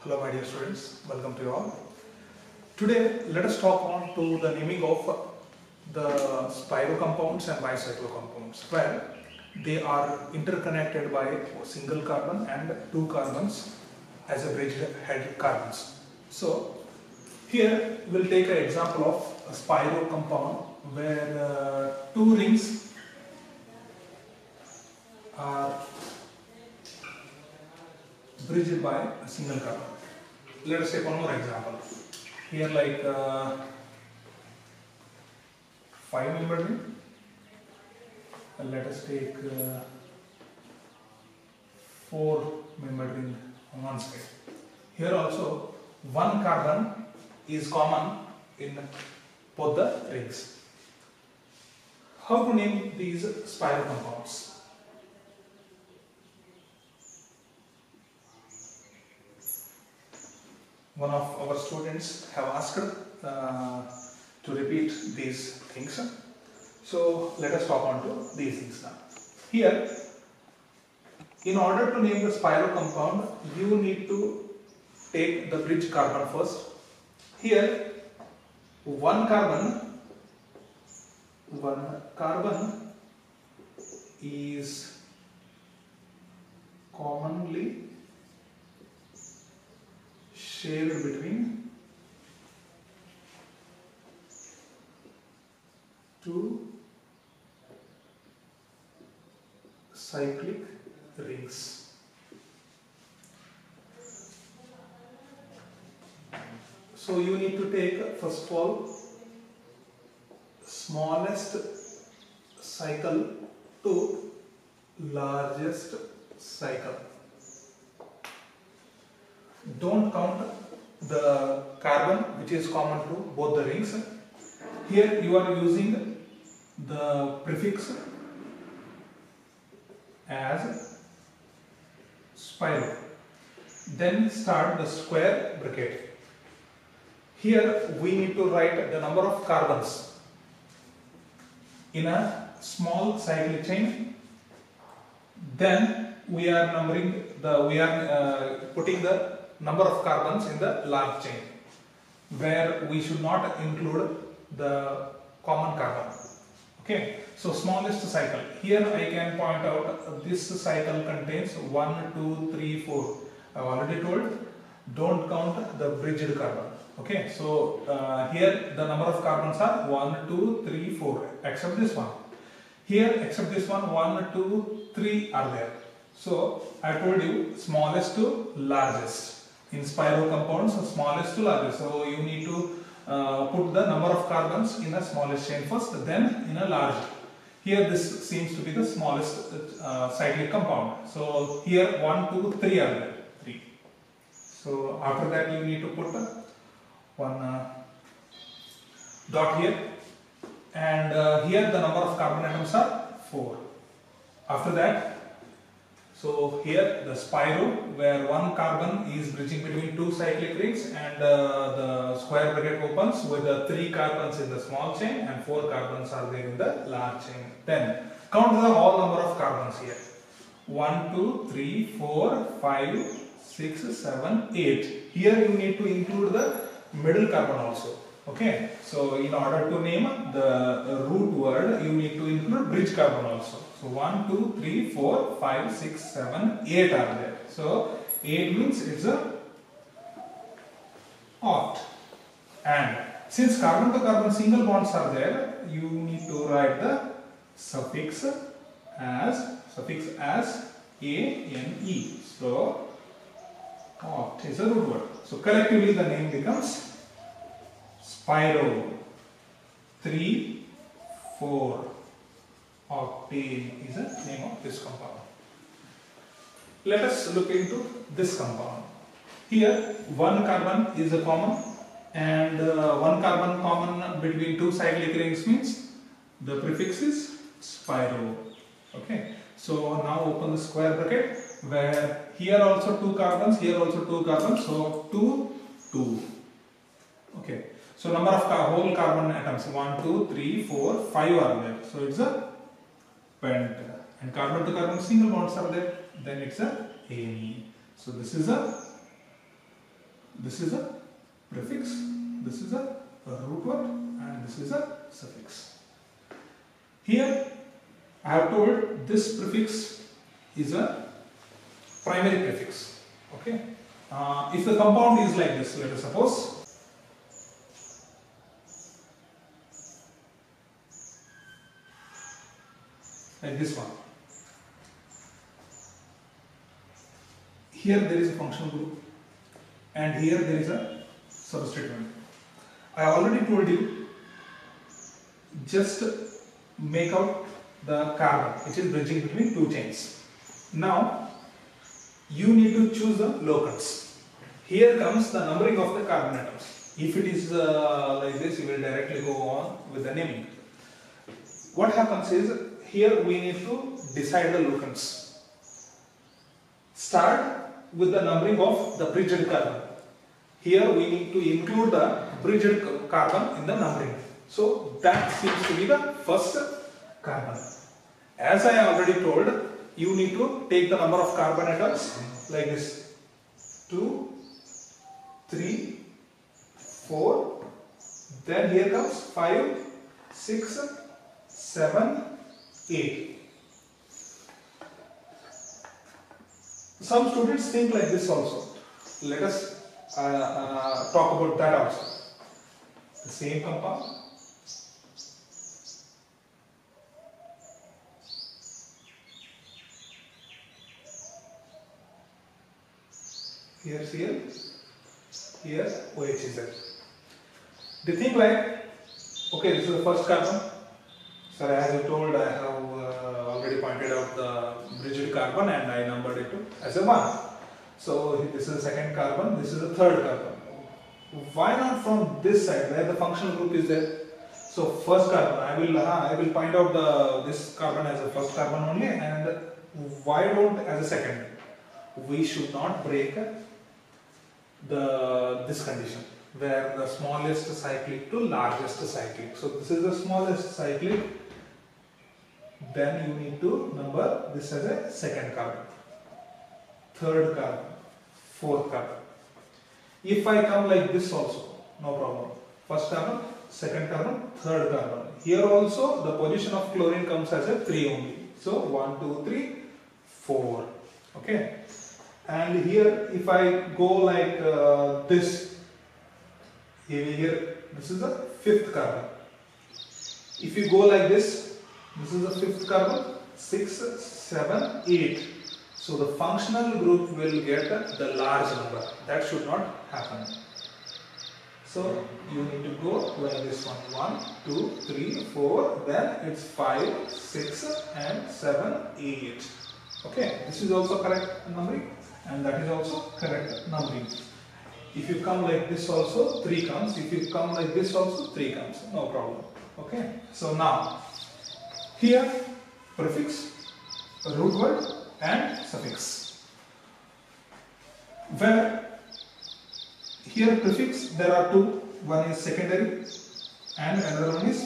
Hello my dear students, welcome to you all. Today let us talk on to the naming of the spiro compounds and bicyclo compounds where they are interconnected by a single carbon and two carbons as a bridge head carbons. So here we'll take an example of a spiro compound where two rings are bridged by a single carbon. Let us take one more example. Here like 5-membered ring. And let us take 4-membered ring on one side. Here also one carbon is common in both the rings. How to name these spiro compounds? One of our students have asked to repeat these things. So let us talk on to these things now. Here, in order to name the spiro compound, you need to take the bridge carbon first. Here, one carbon is commonly shared between two cyclic rings. So you need to take first of all smallest cycle to largest cycle. Don't count the carbon which is common to both the rings. Here you are using the prefix as spiro. Then start the square bracket. Here we need to write the number of carbons in a small cyclic chain. Then we are putting the number of carbons in the large chain, where we should not include the common carbon. Okay, so smallest cycle. Here I can point out this cycle contains 1, 2, 3, 4. I have already told, don't count the bridged carbon. Okay, so here the number of carbons are 1, 2, 3, 4, except this one. Here, except this one, 1, 2, 3 are there. So I told you smallest to largest. In spiro compounds, smallest to largest. So you need to put the number of carbons in a smallest chain first, then in a large. Here this seems to be the smallest cyclic compound. So here 1, 2, 3 are there. 3. So after that you need to put one dot here, and here the number of carbon atoms are 4. After that, so here the spiro where one carbon is bridging between two cyclic rings, and the square bracket opens with the 3 carbons in the small chain and 4 carbons are there in the large chain. Then count the whole number of carbons here. 1, 2, 3, 4, 5, 6, 7, 8. Here you need to include the middle carbon also. Okay, so in order to name the root word, you need to include bridge carbon also. So 1, 2, 3, 4, 5, 6, 7, 8 are there. So 8 means it's a oct. And since carbon to carbon single bonds are there, you need to write the suffix as ane. So oct is a root word. So collectively the name becomes spiro. 3, 4. Octane is the name of this compound. Let us look into this compound. Here one carbon is a common, and one carbon common between two cyclic rings means the prefix is spiro. Okay, so now open the square bracket where here also 2 carbons, here also 2 carbons, so 2, 2. Okay, so number of whole carbon atoms 1, 2, 3, 4, 5 are there. So it's a pent, and carbon to carbon single bonds are there, then it's a ane. So this is a This is a prefix, this is a root word, and this is a suffix. Here I have told this prefix is a primary prefix. Okay. If the compound is like this, let us suppose like this one. Here there is a functional group and here there is a substituent. I already told you, just make out the carbon which is bridging between two chains. Now you need to choose the locants. Here comes the numbering of the carbon atoms. If it is like this, you will directly go on with the naming. What happens is, here we need to decide the locants. Start with the numbering of the bridged carbon. Here we need to include the bridged carbon in the numbering. So that seems to be the first carbon. As I already told, you need to take the number of carbon atoms like this: 2, 3, 4. Then here comes 5, 6, 7, 8. Some students think like this also. Let us talk about that also. The same compound. Here Cl, here OH is there. They think like, okay, this is the first carbon. So as I told, I have already pointed out the bridged carbon and I numbered it as a 1. So this is the second carbon, this is the third carbon. Why not from this side where the functional group is there? So first carbon, I will point out this carbon as a first carbon only, and why don't as a second? We should not break this condition where the smallest cyclic to largest cyclic. So this is the smallest cyclic. Then you need to number this as a second carbon, third carbon, fourth carbon. If I come like this also, no problem. First carbon, second carbon, third carbon. Here also the position of chlorine comes as a 3 only. So 1, 2, 3, 4. Okay. And here if I go like this, here this is the fifth carbon. If you go like this is the fifth carbon, 6, 7, 8. So the functional group will get the large number. That should not happen. So you need to go like this one. 1, 2, 3, 4. Then it's 5, 6, and 7, 8. Okay. This is also correct numbering, and that is also correct numbering. If you come like this also, 3 comes. If you come like this also, 3 comes. No problem. Okay. So now here prefix, root word, and suffix. Where here prefix there are 2. One is secondary and another one is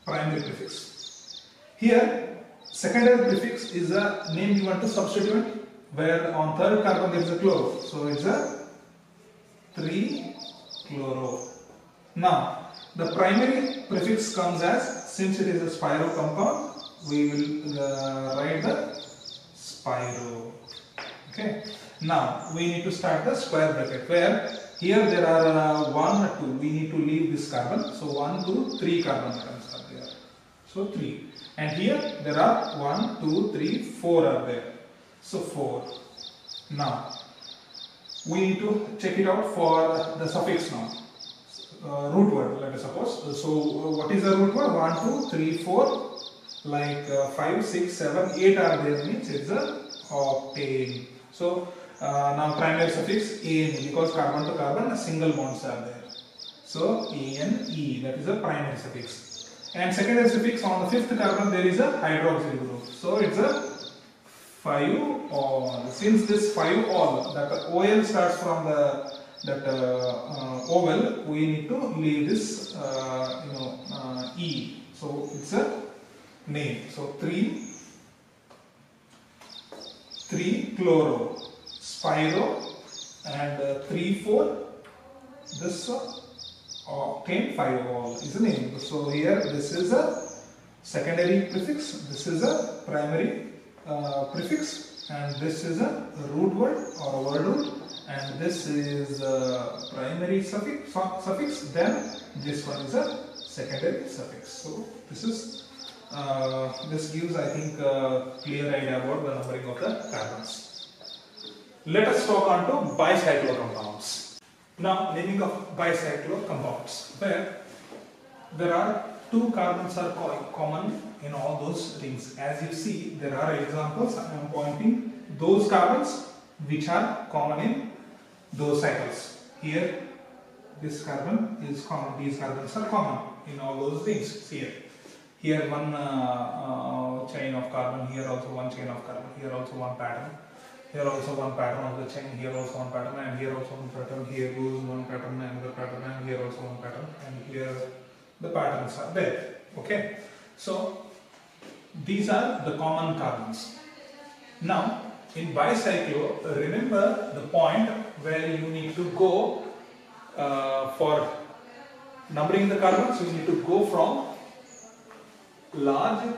primary prefix. Here secondary prefix is a name given to substituent, where on third carbon there is a chloro. So it's a 3-chloro. Now the primary prefix comes as, since it is a spiro compound, we will write the spiro. Okay. Now we need to start the square bracket, where here there are 1, 2. We need to leave this carbon. So 1, 2, 3 carbon atoms are there. So 3. And here there are 1, 2, 3, 4 are there. So 4. Now we need to check it out for the suffix now. Root word, let us suppose. So what is the root word? 1, 2, 3, 4. Like 5, 6, 7, 8 are there, means it's a octane. So now primary suffix ANE, because carbon to carbon single bonds are there. So ANE, that is a primary suffix. And secondary suffix, on the fifth carbon there is a hydroxyl group. So it's a 5-ol. Since this 5-ol, that OL starts from that oval, we need to leave this E. So it's a name. So 3-chloro, spiro, and 3, 4, this octane 5 all, isn't it? So here this is a secondary prefix, this is a primary prefix, and this is a root word or a word root, and this is a primary suffix, then this one is a secondary suffix. So this is this gives, I think, a clear idea about the numbering of the carbons. Let us talk on to bicyclo compounds. Now, naming of bicyclo compounds, where there are 2 carbons are common in all those rings. As you see, there are examples. I am pointing those carbons which are common in those cycles. Here, this carbon is common. These carbons are common in all those rings. Here one chain of carbon. Here also one chain of carbon. Here also one pattern. Here also one pattern of the chain. Here also one pattern, and here also one pattern. Here goes one pattern, another pattern, and here also one pattern, and here the patterns are there. Okay, so these are the common carbons. Now in bicyclo, remember the point where you need to go for numbering the carbons. You need to go from large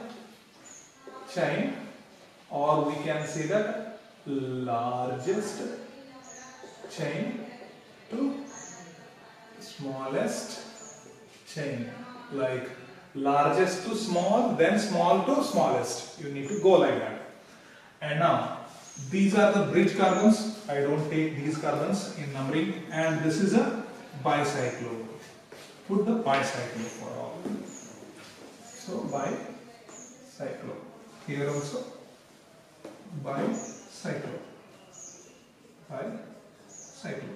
chain, or we can say that largest chain to smallest chain, like largest to small, then small to smallest. You need to go like that. And now these are the bridge carbons. I don't take these carbons in numbering, and this is a bicyclo. Put the bicyclo for all. So bicyclo. Here also bicyclo. Bicyclo.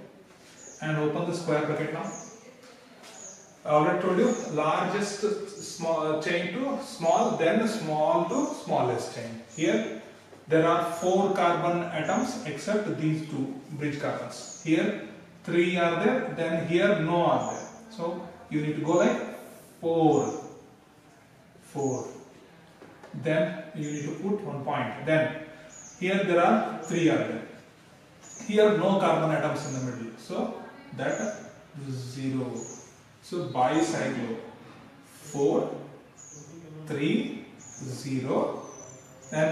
And open the square bracket now. I already told you, largest small chain to small, then small to smallest chain. Here there are 4 carbon atoms except these 2 bridge carbons. Here 3 are there, then here no are there. So you need to go like 4. Then you need to put 1 point. Then here there are 3 are there. Here no carbon atoms in the middle. So that 0. So bicyclo 4, 3, 0, and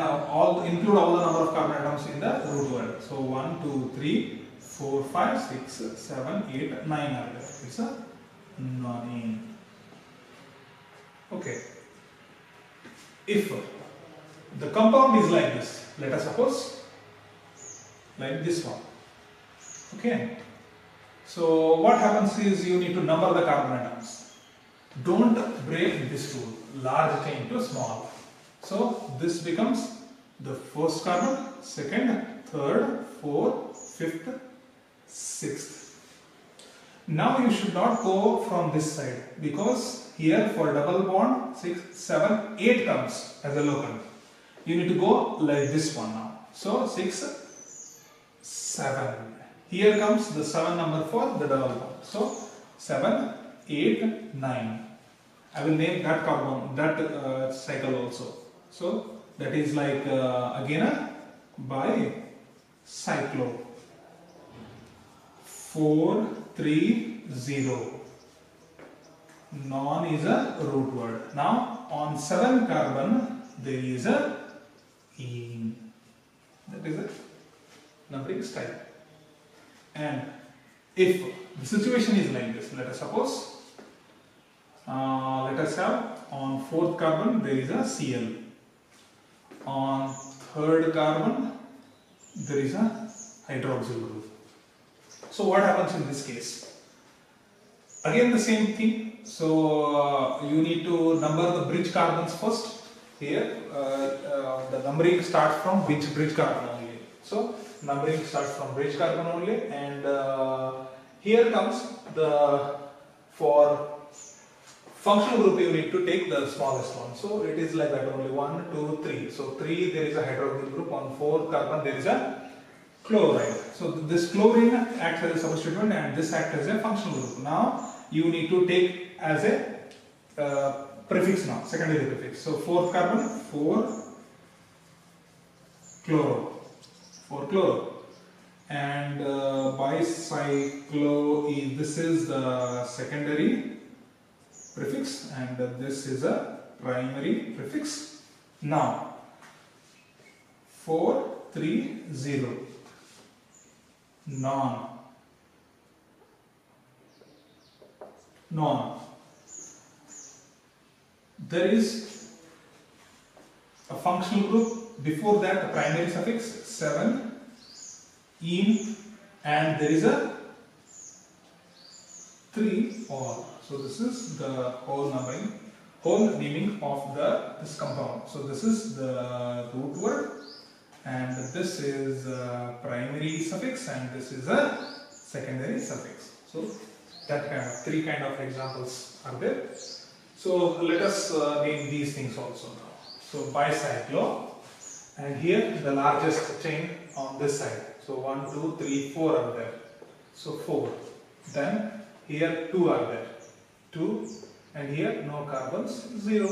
include all the number of carbon atoms in the root word. So 1, 2, 3, 4, 5, 6, 7, 8, 9 are there. It's a 9. Okay. If the compound is like this, let us suppose like this one. Okay. So what happens is you need to number the carbon atoms. Don't break this rule, large chain to small. So this becomes the first carbon, second, third, fourth, fifth, sixth. Now you should not go from this side, because here for double bond 6, 7, 8 comes as a locant. You need to go like this one now. So 6, 7. Here comes the 7 number for the double bond. So 7, 8, 9. I will name that carbon, that cycle also. So that is like again a bicyclo. 4, 3, 0. Non is a root word. Now on 7 carbon there is a ene. That is a numbering style. And if the situation is like this, let us suppose, let us have on 4th carbon there is a Cl. On 3rd carbon there is a hydroxyl group. So what happens in this case? Again the same thing. So you need to number the bridge carbons first. Here the numbering starts from which bridge carbon only. So numbering starts from bridge carbon only, and here comes the, for functional group you need to take the smallest one. So it is like that only, 1, 2, 3. So 3 there is a hydroxyl group, on 4th carbon there is a chloride. So this chlorine acts as a substituent and this acts as a functional group. Now you need to take as a prefix now, secondary prefix. So 4th carbon, 4 chloro. 4 chloro. and bicyclo this is the secondary prefix and this is a primary prefix. Now 430 non. There is a functional group, before that the primary suffix 7 in, and there is a 3 all. So this is the whole naming of this compound. So this is the root word, and this is a primary suffix, and this is a secondary suffix. So that kind of 3 kind of examples are there. So let us name these things also now. So bicyclo, and here the largest chain on this side. So 1, 2, 3, 4 are there. So 4. Then here 2 are there. 2, and here no carbons, 0.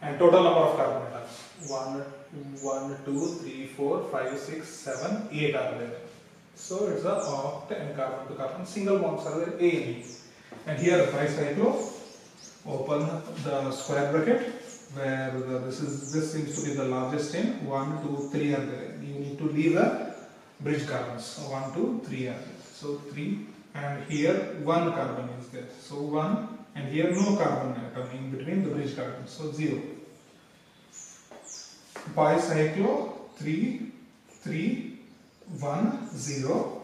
And total number of carbon atoms 1, 2, 3, 4, 5, 6, 7, 8 are there. So it's a oct and carbon to carbon, single bonds are there, A and E. And here bicyclo, open the square bracket where this seems to be the largest chain. 1, 2, 3 are there. You need to leave the bridge carbons. So 1, 2, 3 are there. So 3, and here 1 carbon is there. So 1, and here no carbon atom in between the bridge carbons. So 0. Bicyclo 3, 3, 1, 0,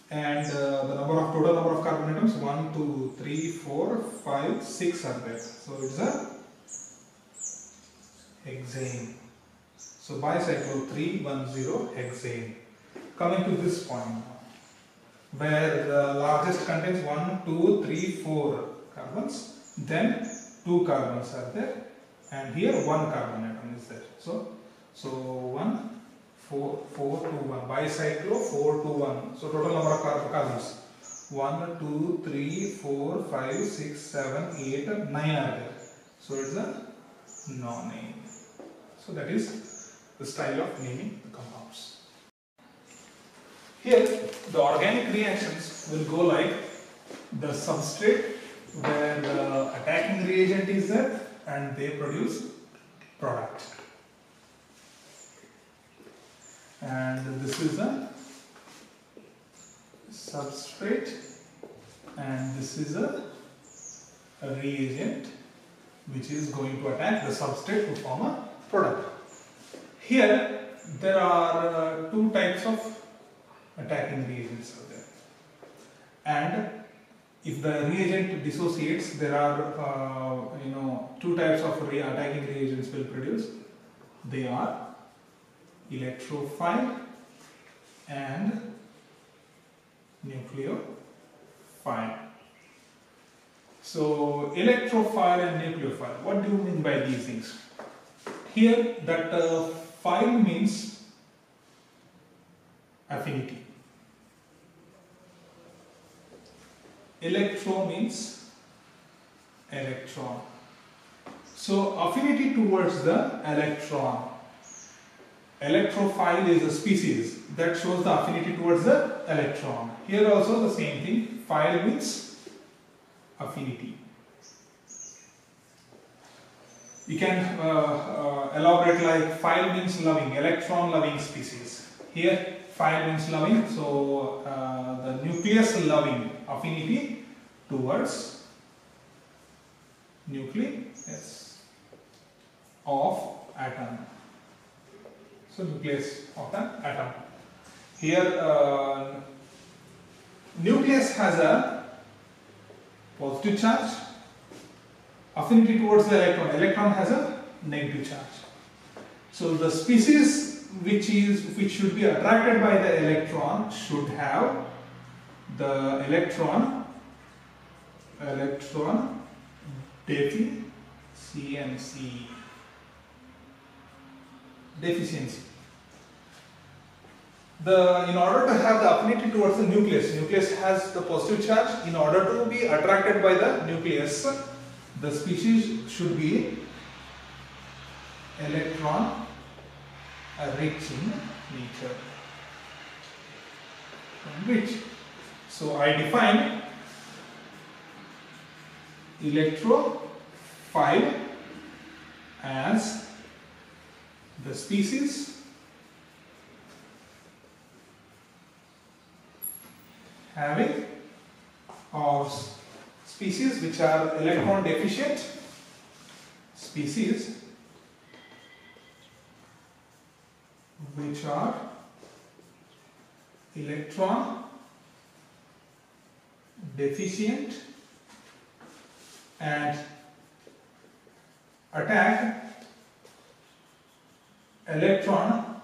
and the total number of carbon atoms 1, 2, 3, 4, 5, 6 are there. So it's a hexane. So bicyclo 3, 1, 0 hexane. Coming to this point now, where the largest contains 1, 2, 3, 4 carbons, then 2 carbons are there, and here 1 carbon atom is there. So 1, 4, 2, 1, bicyclo 4, 2, 1. So total number of carbons 1, 2, 3, 4, 5, 6, 7, 8, 9 are there. So it's a nonane. So that is the style of naming the compounds. Here the organic reactions will go like the substrate where the attacking reagent is there and they produce product. And this is a substrate and this is a reagent which is going to attack the substrate to form a product. Here there are 2 types of attacking reagents out there, and if the reagent dissociates, there are 2 types of attacking reagents will produce. They are electrophile and nucleophile. So electrophile and nucleophile, what do you mean by these things? Here that phile means affinity, electro means electron. So affinity towards the electron. Electrophile is a species that shows the affinity towards the electron. Here also the same thing, phile means affinity. You can elaborate like phile means loving, electron loving species. Here phile means loving, so the nucleus loving, affinity towards nucleus of atom. So nucleus of an atom. Here nucleus has a positive charge, affinity towards the electron. Electron has a negative charge. So the species which should be attracted by the electron should have the electron deficiency. In order to have the affinity towards the nucleus has the positive charge. In order to be attracted by the nucleus, the species should be electron rich in nature. rich. So I define electrophile as the species having or species which are electron deficient, species which are electron deficient and attack electron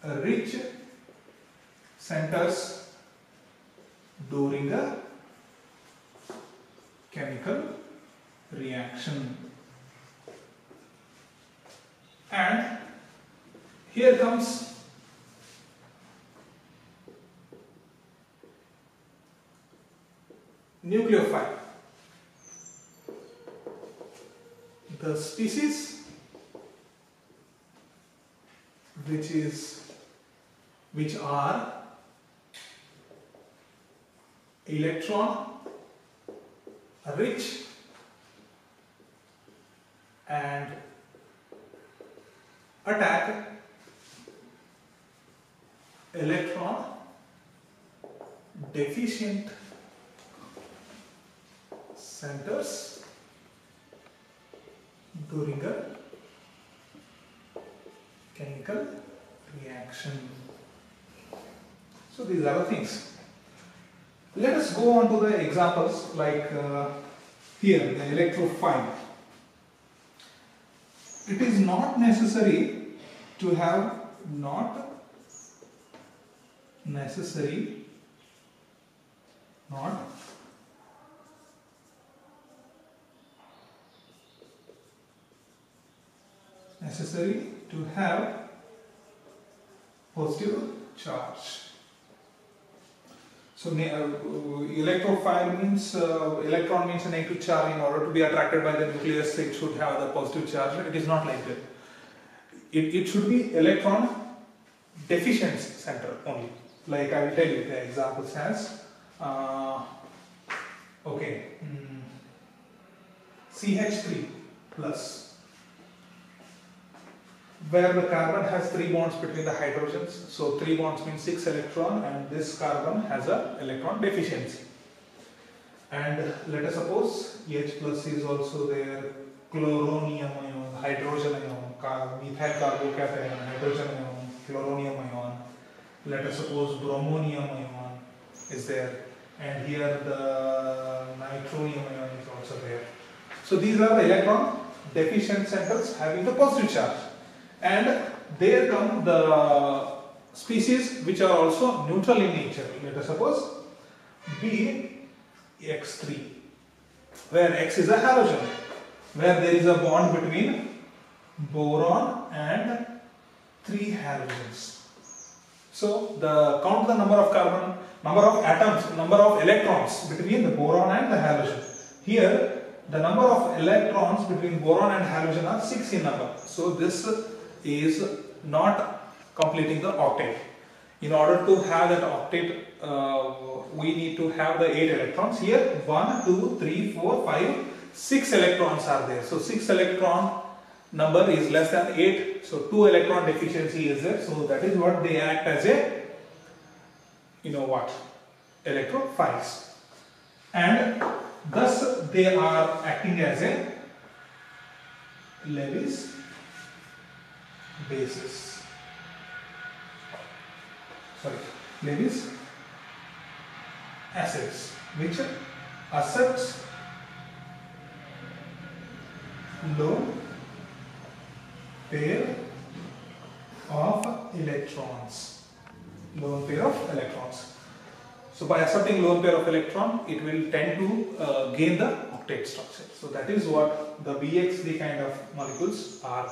rich centers during a chemical reaction. And here comes nucleophile. The species which are electron rich and attack electron deficient centers during a chemical reaction. So these are the things. Let us go on to the examples like here the electrophile. It is not necessary to have positive charge. So electrophile means electron means a negative charge. In order to be attracted by the nucleus, it should have the positive charge. It is not like that. It should be electron deficient center only. Like I will tell you the examples as CH3 plus, where the carbon has 3 bonds between the hydrogens. So 3 bonds means 6 electron, and this carbon has a electron deficiency. And let us suppose H plus is also there, chloronium ion, hydrogen ion, methyl carbocation, hydrogen ion, chloronium ion. Let us suppose bromonium ion is there, and here the nitronium ion is also there. So these are the electron deficient centers having the positive charge. And there come the species which are also neutral in nature. Let us suppose BX3, where X is a halogen, where there is a bond between boron and 3 halogens. So count the number of carbon, number of atoms, number of electrons between the boron and the halogen. Here the number of electrons between boron and halogen are 6 in number. So this is not completing the octet. In order to have that octet, we need to have the 8 electrons. Here 1, 2, 3, 4, 5, 6 electrons are there. So 6 electron number is less than 8. So 2 electron deficiency is there. So that is what they act as a, electrophiles. And thus they are acting as a Lewis bases. Lewis acids, which accepts lone pair of electrons. Lone pair of electrons. So by accepting lone pair of electron, it will tend to gain the octet structure. So that is what the BX3 kind of molecules are,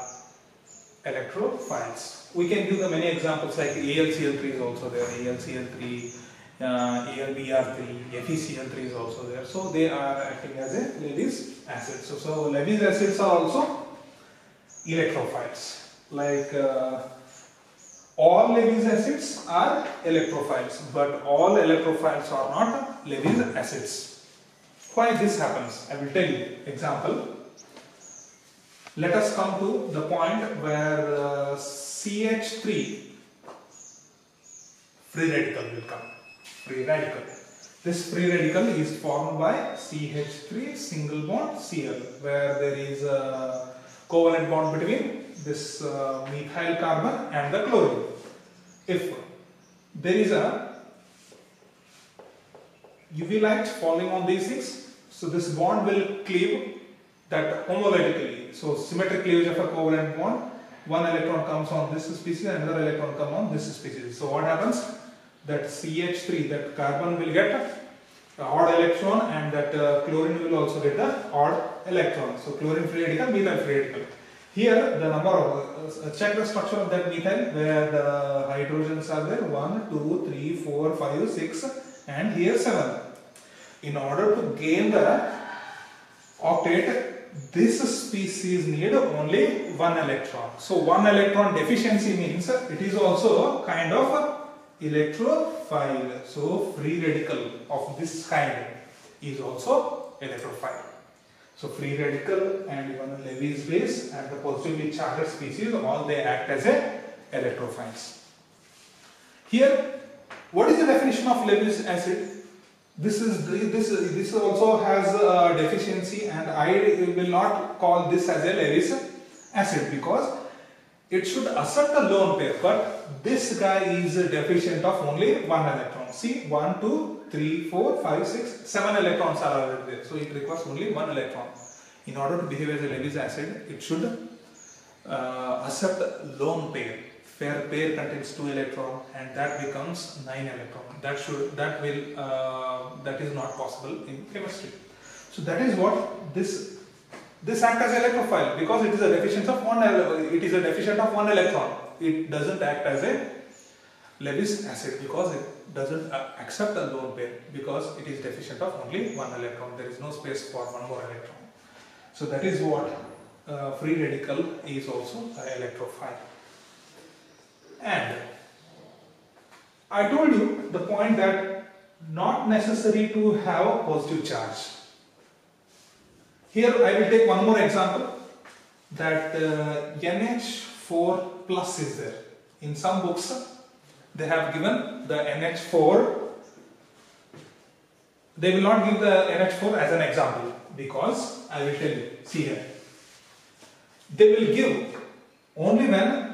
electrophiles. We can give the many examples like AlCl3 is also there, AlCl3, AlBr3, FeCl3 is also there. So they are acting as a Lewis acid. So Lewis acids are also electrophiles. Like all Lewis acids are electrophiles, but all electrophiles are not Lewis acids. Why this happens? I will tell you. Example. Let us come to the point where CH3 free radical will come. Free radical. This free radical is formed by CH3 single bond Cl, where there is a covalent bond between this methyl carbon and the chlorine. If there is a UV light falling on these things, so this bond will cleave that homolytically. So symmetric cleavage of a covalent bond, one electron comes on this species and another electron comes on this species. So what happens? That CH3, that carbon will get the odd electron, and that chlorine will also get the odd electron. So chlorine free radical, methyl free radical. Here the number of, check the structure of that methyl where the hydrogens are there, 1, 2, 3, 4, 5, 6 and here 7. In order to gain the octet, this species need only 1 electron. So 1 electron deficiency means it is also kind of electrophile. So free radical of this kind is also electrophile. So free radical and even Lewis base and the positively charged species, all they act as a electrophiles. Here, what is the definition of Lewis acid? This also has a deficiency, and I will not call this as a Lewis acid because it should accept a lone pair, but this guy is deficient of only 1 electron. See, 1, 2, 3, 4, 5, 6, 7 electrons are already there. So it requires only 1 electron. In order to behave as a Lewis acid, it should accept lone pair. Pair contains 2 electrons, and that becomes 9 electrons. That is not possible in chemistry. So that is what this acts as electrophile because it is a deficient of 1 electron. It doesn't act as a Lewis acid because it doesn't accept a lone pair because it is deficient of only 1 electron. There is no space for 1 more electron. So that is what free radical is also an electrophile. And I told you the point that not necessary to have a positive charge. Here I will take one more example, that NH4 plus is there. In some books they have given the NH4. They will not give the NH4 as an example because I will tell you. See here. They will give only when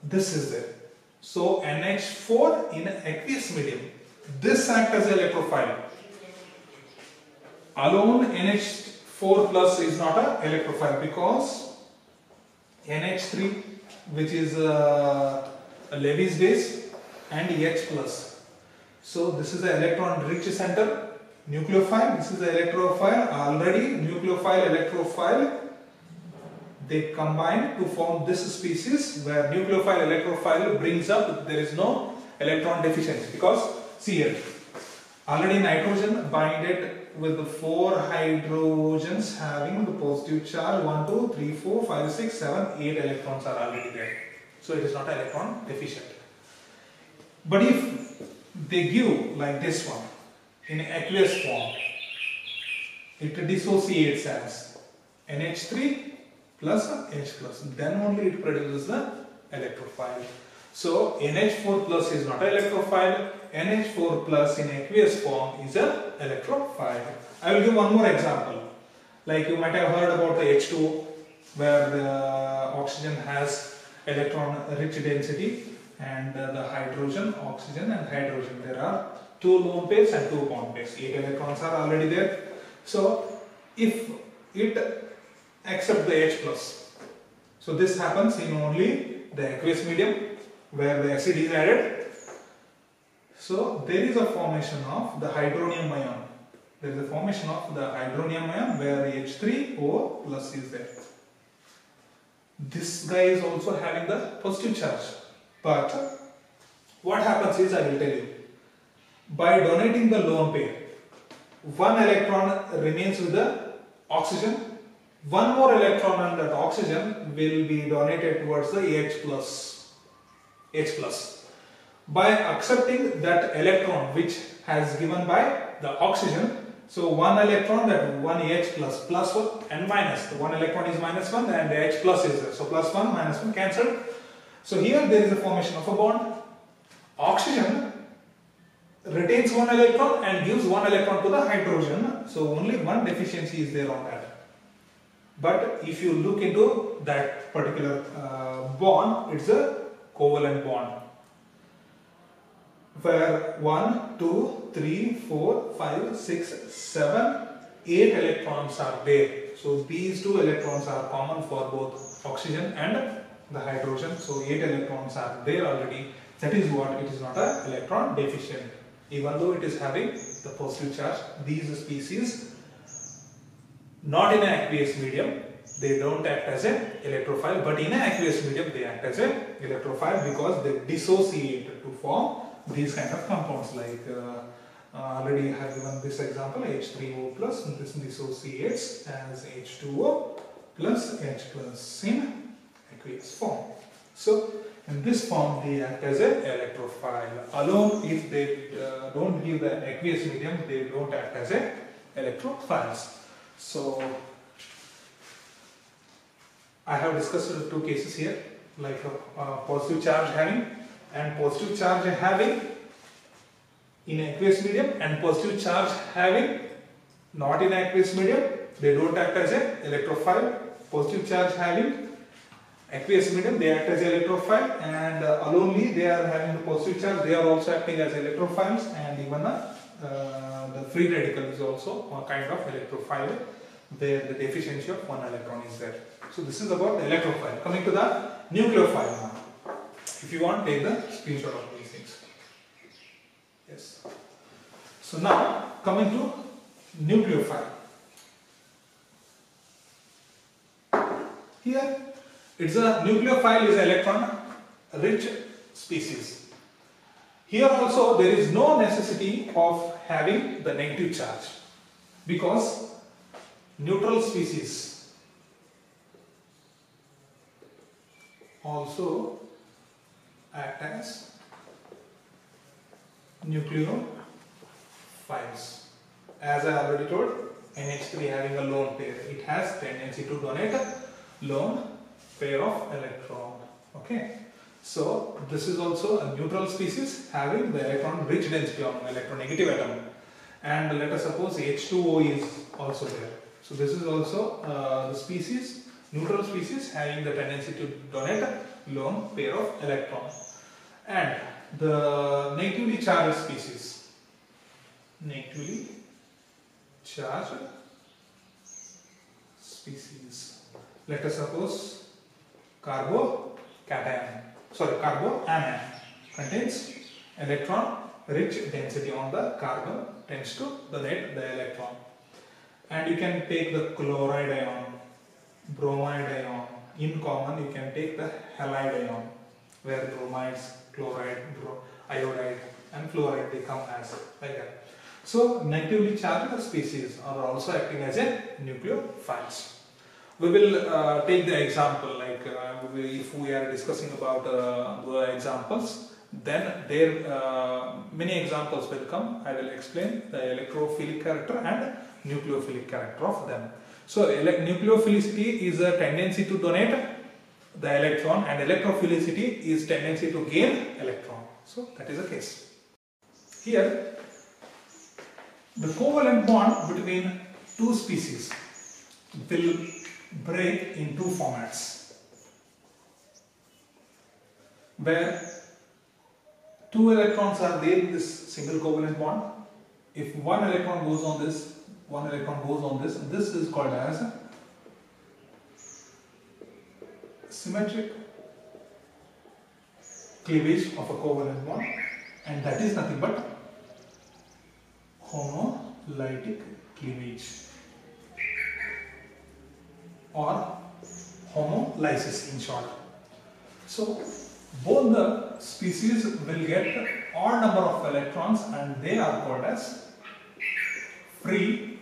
this is there. So NH4 in aqueous medium. This acts as an electrophile. Alone NH4 plus is not an electrophile because NH3, which is a Lewis base, and H plus. So this is the electron rich center, nucleophile. This is the electrophile. Already nucleophile, electrophile, they combine to form this species where nucleophile, electrophile brings up, there is no electron deficiency because see here, already nitrogen binded with the 4 hydrogens having the positive charge, 1, 2, 3, 4, 5, 6, 7, 8 electrons are already there. So it is not electron deficient. But if they give like this one in aqueous form, it dissociates as NH3 plus H plus, then only it produces the electrophile. So NH4 plus is not an electrophile, NH4 plus in aqueous form is an electrophile. I will give one more example. Like you might have heard about the H2O, where the oxygen has electron rich density, and the hydrogen, oxygen and hydrogen, there are 2 lone pairs and 2 bond pairs. 8 electrons are already there. So if it accepts the H plus, so this happens in only the aqueous medium where the acid is added. So there is a formation of the hydronium ion. There is a formation of the hydronium ion where H3O plus is there. This guy is also having the positive charge. But what happens is, I will tell you, by donating the lone pair, 1 electron remains with the oxygen, 1 more electron on that oxygen will be donated towards the H plus. H plus. By accepting that electron which has given by the oxygen, so one electron, that one H plus, plus 1 and minus. The one electron is minus 1 and the H plus is there. So plus 1 minus 1 cancelled. So here there is a formation of a bond. Oxygen retains one electron and gives one electron to the hydrogen. So only one deficiency is there on that. But if you look into that particular bond, it's a covalent bond, where 1, 2, 3, 4, 5, 6, 7, 8 electrons are there. So these two electrons are common for both oxygen and the hydrogen. So 8 electrons are there already. That is what it is not an electron deficient. Even though it is having the positive charge, these species, not in an aqueous medium, they don't act as an electrophile, but in an aqueous medium they act as an electrophile because they dissociate to form these kind of compounds. Like already I have given this example, H3O plus, and this dissociates as H2O plus H plus in aqueous form. So in this form they act as an electrophile. Alone, if they don't give the aqueous medium, they don't act as an electrophiles. So I have discussed two cases here, like a positive charge having and positive charge having in aqueous medium, and positive charge having not in aqueous medium, they don't act as an electrophile. Positive charge having aqueous medium, they act as electrophile, and alonely they are having the positive charge, they are also acting as electrophiles, and even the free radical is also a kind of electrophile where the deficiency of one electron is there. So this is about the electrophile. Coming to the nucleophile now. If you want, take the screenshot of these things. Yes. So now coming to nucleophile. Here it's a nucleophile is electron rich species. Here also there is no necessity of having the negative charge because neutral species also act as nucleophiles. As I already told, NH3 having a lone pair, it has tendency to donate a lone pair of electron. Okay, so this is also a neutral species having the electron rich density on electronegative atom, and let us suppose H2O is also there. So this is also the species, neutral species having the tendency to donate a lone pair of electrons. And the negatively charged species, negatively charged species, let us suppose carbocation, carboanion contains electron rich density on the carbon, tends to donate the electron. And you can take the chloride ion, bromide ion. In common, you can take the halide ion, where bromides, chloride, iodide, and fluoride they come as like that. So negatively charged species are also acting as a nucleophiles. We will take the example, like if we are discussing about the examples, then there many examples will come. I will explain the electrophilic character and nucleophilic character of them. So nucleophilicity is a tendency to donate the electron, and electrophilicity is tendency to gain electron. So that is the case. Here the covalent bond between two species will break in two formats, where two electrons are there in this single covalent bond. If one electron goes on this, one electron goes on this, this is called as symmetric cleavage of a covalent bond, and that is nothing but homolytic cleavage or homolysis in short. So both the species will get odd number of electrons, and they are called as free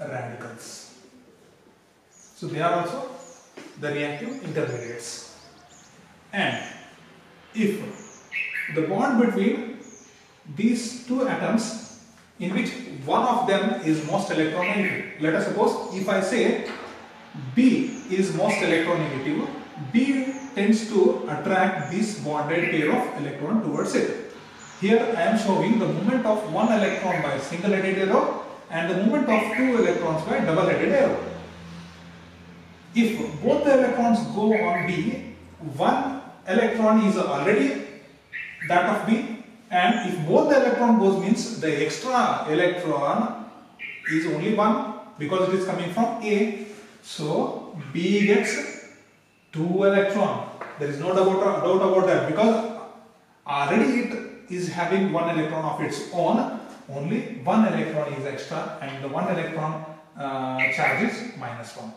radicals. So they are also the reactive intermediates. And if the bond between these two atoms in which one of them is most electronegative. Let us suppose if I say B is most electronegative, B tends to attract this bonded pair of electron towards it. Here I am showing the movement of one electron by single-headed arrow and the movement of two electrons by double-headed arrow. If both the electrons go on B, one electron is already that of B, and if both the electron goes means the extra electron is only one because it is coming from A. So B gets 2 electron. There is no doubt about that, because already it is having one electron of its own. Only one electron is extra, and the one electron charge is -1.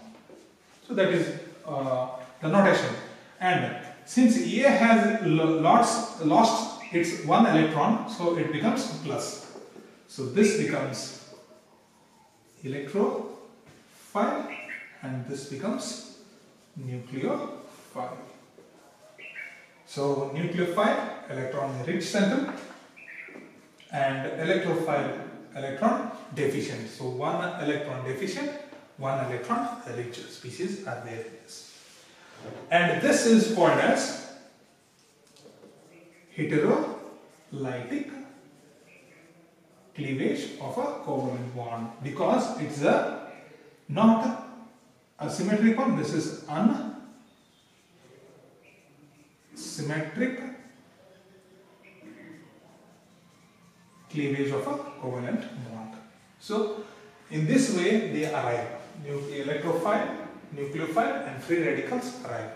So that is the notation. And since A has lost its one electron, so it becomes plus. So this becomes electrophile and this becomes nucleophile. So nucleophile, electron rich center, and electrophile, electron deficient. So one electron deficient, one electron rich species are there. And this is called as heterolytic cleavage of a covalent bond, because it's not a symmetric one. This is unsymmetric cleavage of a covalent bond. So in this way they arrive. Electrophile, nucleophile and free radicals arrive.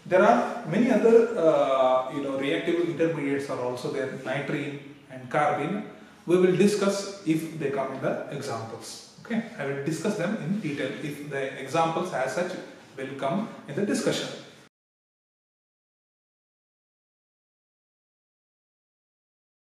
There are many other reactive intermediates are also there, nitrene and carbene. We will discuss if they come in the examples. Okay, I will discuss them in detail if the examples as such will come in the discussion.